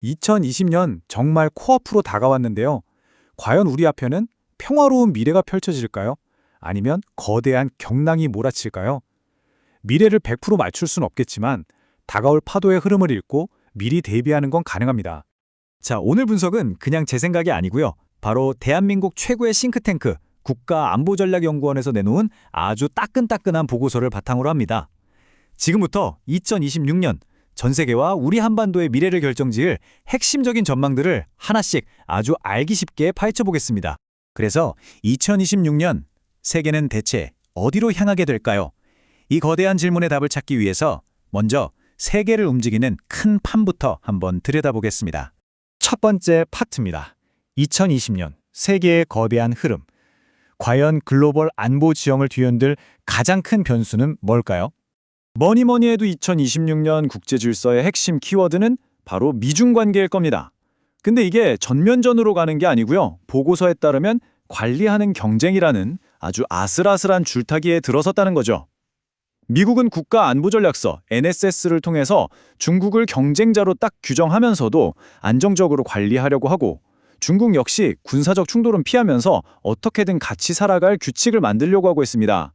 2020년 정말 코앞으로 다가왔는데요. 과연 우리 앞에는 평화로운 미래가 펼쳐질까요? 아니면 거대한 경랑이 몰아칠까요? 미래를 100% 맞출 순 없겠지만 다가올 파도의 흐름을 읽고 미리 대비하는 건 가능합니다. 자, 오늘 분석은 그냥 제 생각이 아니고요. 바로 대한민국 최고의 싱크탱크 국가안보전략연구원에서 내놓은 아주 따끈따끈한 보고서를 바탕으로 합니다. 지금부터 2026년 전 세계와 우리 한반도의 미래를 결정지을 핵심적인 전망들을 하나씩 아주 알기 쉽게 파헤쳐 보겠습니다. 그래서 2026년 세계는 대체 어디로 향하게 될까요? 이 거대한 질문의 답을 찾기 위해서 먼저 세계를 움직이는 큰 판부터 한번 들여다보겠습니다. 첫 번째 파트입니다. 2020년 세계의 거대한 흐름. 과연 글로벌 안보 지형을 뒤흔들 가장 큰 변수는 뭘까요? 뭐니 해도 2026년 국제질서의 핵심 키워드는 바로 미중 관계일 겁니다. 근데 이게 전면전으로 가는 게 아니고요. 보고서에 따르면 관리하는 경쟁이라는 아주 아슬아슬한 줄타기에 들어섰다는 거죠. 미국은 국가안보전략서 NSS를 통해서 중국을 경쟁자로 딱 규정하면서도 안정적으로 관리하려고 하고, 중국 역시 군사적 충돌은 피하면서 어떻게든 같이 살아갈 규칙을 만들려고 하고 있습니다.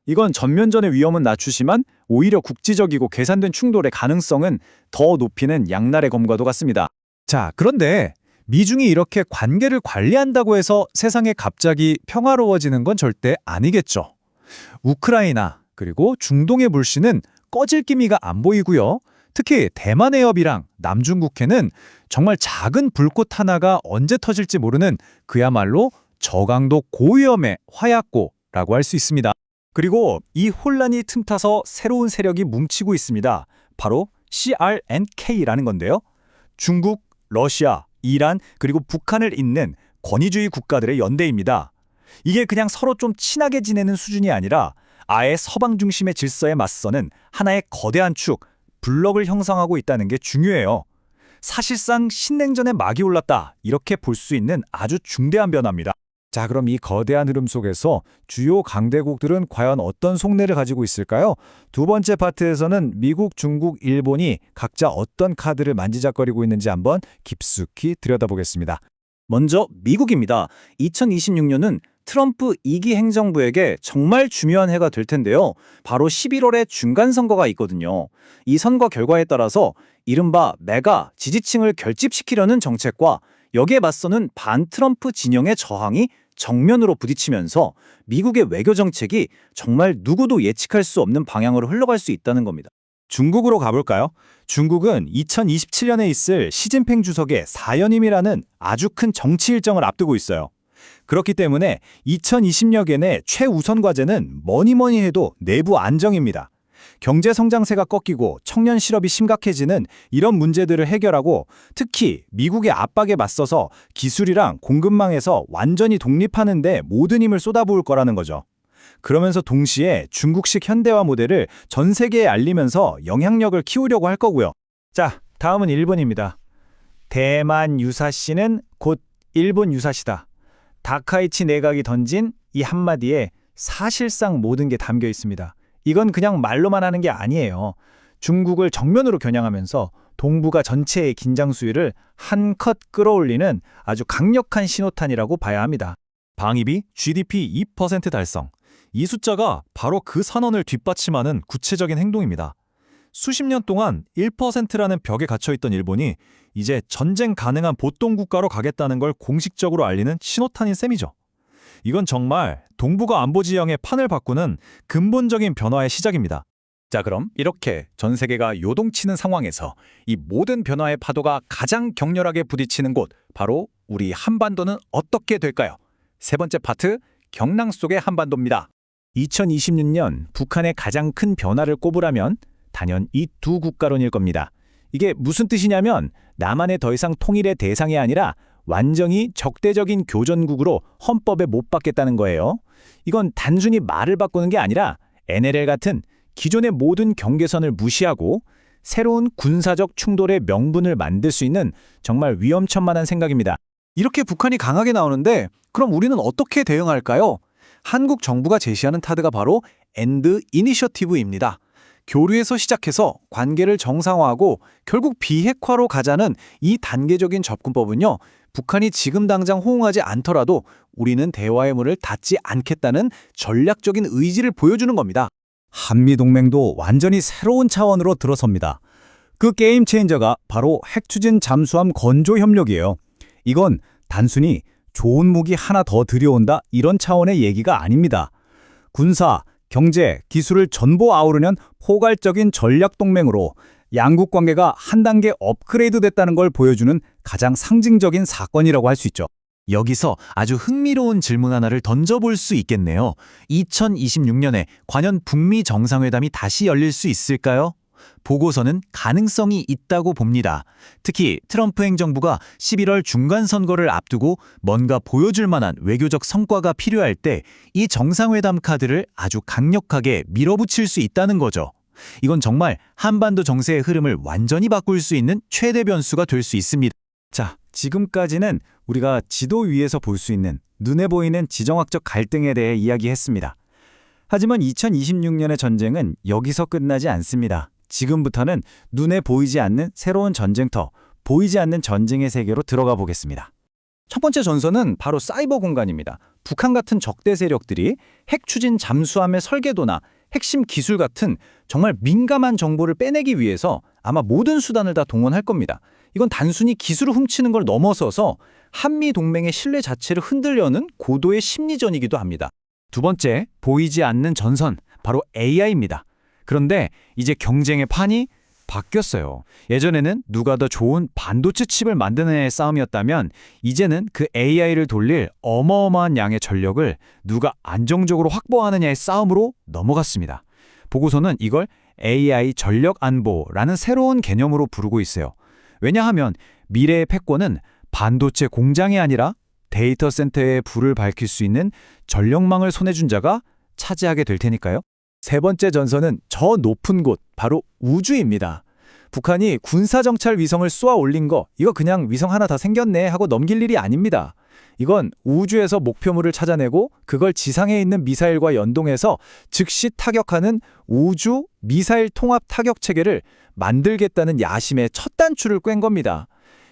이건 전면전의 위험은 낮추지만 오히려 국지적이고 계산된 충돌의 가능성은 더 높이는 양날의 검과도 같습니다. 자, 그런데 미중이 이렇게 관계를 관리한다고 해서 세상에 갑자기 평화로워지는 건 절대 아니겠죠. 우크라이나 그리고 중동의 불씨는 꺼질 기미가 안 보이고요. 특히 대만 해협이랑 남중국해는 정말 작은 불꽃 하나가 언제 터질지 모르는 그야말로 저강도 고위험의 화약고라고 할 수 있습니다. 그리고 이 혼란이 틈타서 새로운 세력이 뭉치고 있습니다. 바로 CRNK라는 건데요. 중국, 러시아, 이란, 그리고 북한을 잇는 권위주의 국가들의 연대입니다. 이게 그냥 서로 좀 친하게 지내는 수준이 아니라 아예 서방 중심의 질서에 맞서는 하나의 거대한 축, 블록을 형성하고 있다는 게 중요해요. 사실상 신냉전에 막이 올랐다, 이렇게 볼 수 있는 아주 중대한 변화입니다. 자, 그럼 이 거대한 흐름 속에서 주요 강대국들은 과연 어떤 속내를 가지고 있을까요? 두 번째 파트에서는 미국, 중국, 일본이 각자 어떤 카드를 만지작거리고 있는지 한번 깊숙이 들여다보겠습니다. 먼저 미국입니다. 2026년은 트럼프 2기 행정부에게 정말 중요한 해가 될 텐데요. 바로 11월에 중간선거가 있거든요. 이 선거 결과에 따라서 이른바 메가 지지층을 결집시키려는 정책과 여기에 맞서는 반트럼프 진영의 저항이 정면으로 부딪히면서 미국의 외교 정책이 정말 누구도 예측할 수 없는 방향으로 흘러갈 수 있다는 겁니다. 중국으로 가볼까요? 중국은 2027년에 있을 시진핑 주석의 4연임이라는 아주 큰 정치 일정을 앞두고 있어요. 그렇기 때문에 2020년의 최우선 과제는 뭐니 해도 내부 안정입니다. 경제 성장세가 꺾이고 청년 실업이 심각해지는 이런 문제들을 해결하고, 특히 미국의 압박에 맞서서 기술이랑 공급망에서 완전히 독립하는 데 모든 힘을 쏟아부을 거라는 거죠. 그러면서 동시에 중국식 현대화 모델을 전 세계에 알리면서 영향력을 키우려고 할 거고요. 자, 다음은 일본입니다. 대만 유사시는 곧 일본 유사시다. 다카이치 내각이 던진 이 한마디에 사실상 모든 게 담겨 있습니다. 이건 그냥 말로만 하는 게 아니에요. 중국을 정면으로 겨냥하면서 동북아 전체의 긴장 수위를 한껏 끌어올리는 아주 강력한 신호탄이라고 봐야 합니다. 방위비 GDP 2% 달성. 이 숫자가 바로 그 선언을 뒷받침하는 구체적인 행동입니다. 수십 년 동안 1%라는 벽에 갇혀있던 일본이 이제 전쟁 가능한 보통 국가로 가겠다는 걸 공식적으로 알리는 신호탄인 셈이죠. 이건 정말 동북아 안보 지형의 판을 바꾸는 근본적인 변화의 시작입니다. 자, 그럼 이렇게 전 세계가 요동치는 상황에서 이 모든 변화의 파도가 가장 격렬하게 부딪히는 곳, 바로 우리 한반도는 어떻게 될까요? 세 번째 파트, 경랑 속의 한반도입니다. 2026년 북한의 가장 큰 변화를 꼽으라면 단연 이 두 국가론일 겁니다. 이게 무슨 뜻이냐면 남한의 더 이상 통일의 대상이 아니라 완전히 적대적인 교전국으로 헌법에 못 박겠다는 거예요. 이건 단순히 말을 바꾸는 게 아니라 NLL 같은 기존의 모든 경계선을 무시하고 새로운 군사적 충돌의 명분을 만들 수 있는 정말 위험천만한 생각입니다. 이렇게 북한이 강하게 나오는데 그럼 우리는 어떻게 대응할까요? 한국 정부가 제시하는 카드가 바로 엔드 이니셔티브입니다. 교류에서 시작해서 관계를 정상화하고 결국 비핵화로 가자는 이 단계적인 접근법은요, 북한이 지금 당장 호응하지 않더라도 우리는 대화의 문을 닫지 않겠다는 전략적인 의지를 보여주는 겁니다. 한미동맹도 완전히 새로운 차원으로 들어섭니다. 그 게임 체인저가 바로 핵추진 잠수함 건조 협력이에요. 이건 단순히 좋은 무기 하나 더 들여온다 이런 차원의 얘기가 아닙니다. 군사, 경제, 기술을 전부 아우르는 포괄적인 전략 동맹으로 양국 관계가 한 단계 업그레이드 됐다는 걸 보여주는 가장 상징적인 사건이라고 할 수 있죠. 여기서 아주 흥미로운 질문 하나를 던져볼 수 있겠네요. 2026년에 과연 북미 정상회담이 다시 열릴 수 있을까요? 보고서는 가능성이 있다고 봅니다. 특히 트럼프 행정부가 11월 중간선거를 앞두고 뭔가 보여줄 만한 외교적 성과가 필요할 때 이 정상회담 카드를 아주 강력하게 밀어붙일 수 있다는 거죠. 이건 정말 한반도 정세의 흐름을 완전히 바꿀 수 있는 최대 변수가 될 수 있습니다. 자, 지금까지는 우리가 지도 위에서 볼 수 있는 눈에 보이는 지정학적 갈등에 대해 이야기했습니다. 하지만 2026년의 전쟁은 여기서 끝나지 않습니다. 지금부터는 눈에 보이지 않는 새로운 전쟁터, 보이지 않는 전쟁의 세계로 들어가 보겠습니다. 첫 번째 전선은 바로 사이버 공간입니다. 북한 같은 적대 세력들이 핵 추진 잠수함의 설계도나 핵심 기술 같은 정말 민감한 정보를 빼내기 위해서 아마 모든 수단을 다 동원할 겁니다. 이건 단순히 기술을 훔치는 걸 넘어서서 한미 동맹의 신뢰 자체를 흔들려는 고도의 심리전이기도 합니다. 두 번째, 보이지 않는 전선, 바로 AI입니다. 그런데 이제 경쟁의 판이 바뀌었어요. 예전에는 누가 더 좋은 반도체 칩을 만드는 애의 싸움이었다면 이제는 그 AI를 돌릴 어마어마한 양의 전력을 누가 안정적으로 확보하느냐의 싸움으로 넘어갔습니다. 보고서는 이걸 AI 전력 안보라는 새로운 개념으로 부르고 있어요. 왜냐하면 미래의 패권은 반도체 공장이 아니라 데이터 센터에 불을 밝힐 수 있는 전력망을 손에 준 자가 차지하게 될 테니까요. 세 번째 전선은 저 높은 곳, 바로 우주입니다. 북한이 군사정찰 위성을 쏘아 올린 거, 이거 그냥 위성 하나 더 생겼네 하고 넘길 일이 아닙니다. 이건 우주에서 목표물을 찾아내고 그걸 지상에 있는 미사일과 연동해서 즉시 타격하는 우주 미사일 통합 타격 체계를 만들겠다는 야심의 첫 단추를 꿰는 겁니다.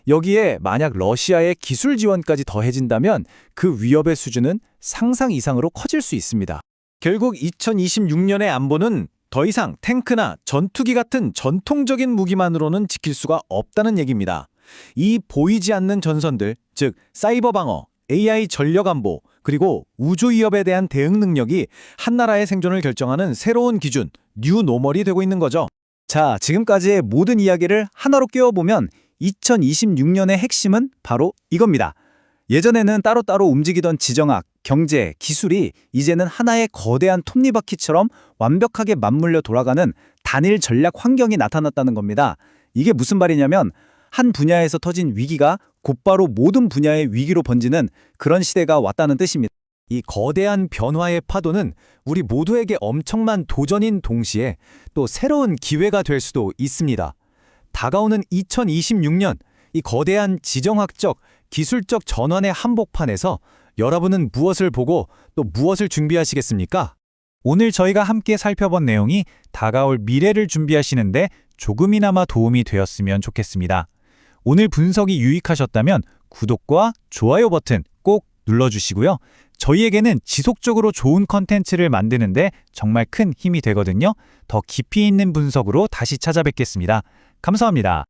여기에 만약 러시아의 기술 지원까지 더해진다면 그 위협의 수준은 상상 이상으로 커질 수 있습니다. 결국 2026년의 안보는 더 이상 탱크나 전투기 같은 전통적인 무기만으로는 지킬 수가 없다는 얘기입니다. 이 보이지 않는 전선들, 즉 사이버 방어, AI 전력 안보, 그리고 우주 위협에 대한 대응 능력이 한 나라의 생존을 결정하는 새로운 기준, 뉴 노멀이 되고 있는 거죠. 자, 지금까지의 모든 이야기를 하나로 끼워보면 2026년의 핵심은 바로 이겁니다. 예전에는 따로따로 움직이던 지정학, 경제, 기술이 이제는 하나의 거대한 톱니바퀴처럼 완벽하게 맞물려 돌아가는 단일 전략 환경이 나타났다는 겁니다. 이게 무슨 말이냐면 한 분야에서 터진 위기가 곧바로 모든 분야의 위기로 번지는 그런 시대가 왔다는 뜻입니다. 이 거대한 변화의 파도는 우리 모두에게 엄청난 도전인 동시에 또 새로운 기회가 될 수도 있습니다. 다가오는 2026년, 이 거대한 지정학적, 기술적 전환의 한복판에서 여러분은 무엇을 보고 또 무엇을 준비하시겠습니까? 오늘 저희가 함께 살펴본 내용이 다가올 미래를 준비하시는데 조금이나마 도움이 되었으면 좋겠습니다. 오늘 분석이 유익하셨다면 구독과 좋아요 버튼 꼭 눌러주시고요. 저희에게는 지속적으로 좋은 컨텐츠를 만드는데 정말 큰 힘이 되거든요. 더 깊이 있는 분석으로 다시 찾아뵙겠습니다. 감사합니다.